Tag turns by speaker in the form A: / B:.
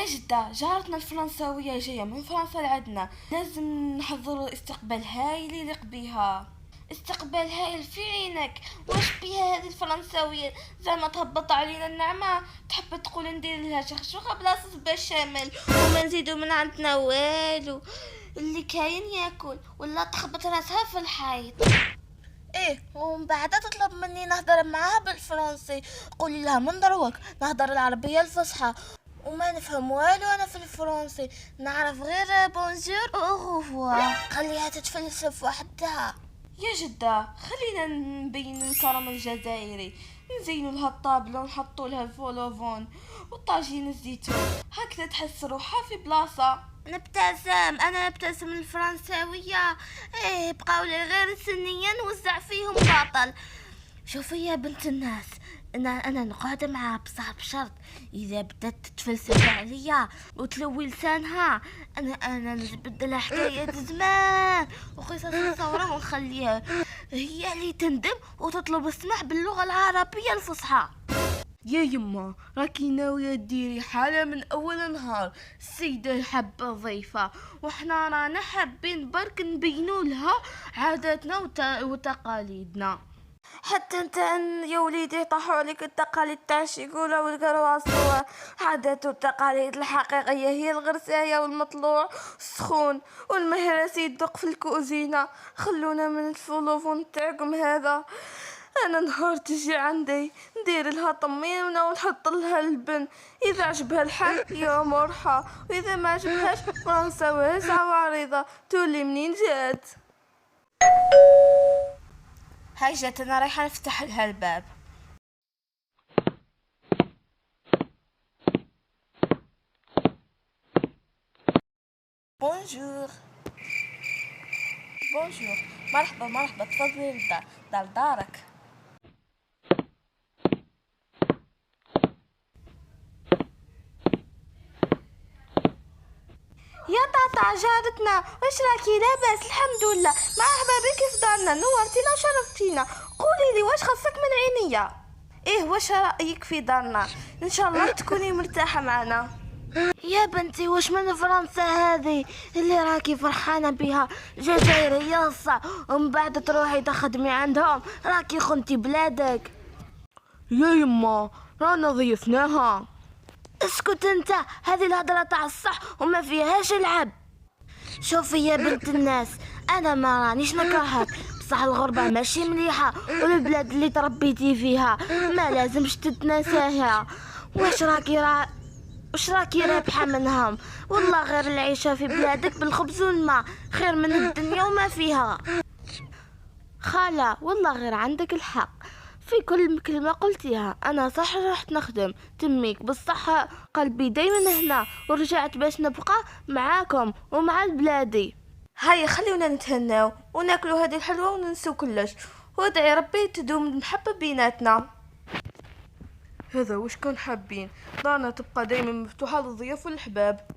A: جدة، جارتنا الفرنساوية جاية من فرنسا لعندنا، لازم نحضر استقبال هايل يليق بيها. استقبال هايل في عينك؟ واش بيها هذه الفرنساوية؟ زعما تهبط علينا النعمة؟ تحب تقول ندير لها شخشوخة بلاصة بشامل وما نزيدو من عندنا والو؟ اللي كاين ياكل ولا تخبط راسها في الحيط. ايه، ومن بعد تطلب مني نهضر معاها بالفرنسي. قولي لها من دروك نهضر العربية الفصحى وما نفهم والو انا في الفرنسي، نعرف غير بونجور اوغوفوا. خليها تتفلسف وحدها. يا جدة، خلينا نبين الكرم الجزائري، نزينوا لها الطابلة ونحطوا لها الفولوفون وطاجين الزيتون، هكذا تحس روحها في بلاصة. انا نبتسم الفرنساوية. ايه، بقاو لي غير سنيا نوزع فيهم باطل. شوفي يا بنت الناس، انا نقعد معاها بصح بشرط اذا بدات تتفلسف عليا وتلوي لسانها انا نبدلها حكايات زمان وقصص الثوره ونخليها هي اللي تندم وتطلب السماح باللغه العربيه الفصحى. يا يما، راكي ناوية ديري حالة من أول نهار. السيدة حابة ضيفة وحنا رانا حابين برك نبينوا لها عاداتنا وتقاليدنا. حتى انت يا وليدي طاحوا عليك التقاليد تاع الشيكولا والقرواص. عادات والتقاليد الحقيقية هي الغرساية والمطلوع السخون والمهرس يدق في الكوزينة. خلونا من الفولوفون تاعكم هذا. انا نهار تجي عندي ندير لها طمينه ونحط لها اللبن، اذا عجبها الحال يا مرحى، واذا ما عجبهاش فرنساويه عوارضه تولي منين جات. هاي جات، انا رايحه نفتح لها الباب. بونجور. بونجور، مرحبا، تفضلي للدار، دارك. يا طاطا جارتنا، واش راكي لاباس؟ الحمد لله، مرحبا بك في دارنا، نورتينا وشرفتينا. قولي لي واش خاصك من عينيا؟ ايه، واش رايك في دارنا؟ ان شاء الله تكوني مرتاحه معنا. يا بنتي، واش من فرنسا هذه اللي راكي فرحانه بها؟ جزائريه صح، ومن بعد تروحي تخدمي عندهم؟ راكي خنتي بلادك. يا يما، رانا ضيفناها. اسكت انت، هذه الهضره تاع الصح وما فيهاش العب. شوفي يا بنت الناس، انا ما رانيش نكرهك، بصح الغربه ماشي مليحه، والبلاد اللي تربيتي فيها ما لازمش تتناساها. واش راكي رابحه منهم؟ والله غير العيشه في بلادك بالخبز والماء خير من الدنيا وما فيها. خاله، والله غير عندك الحق في كل كلمة قلتيها. أنا صح رحت نخدم تميك، بالصحة قلبي دايما هنا، ورجعت باش نبقى معاكم ومع بلادي. هيا خليونا نتهناو وناكلوا هذه الحلوة وننسوا كلش، وادعي ربي تدوم المحبة بيناتنا. هذا وش كان حابين، دارنا تبقى دايما مفتوحة للضيوف والحباب.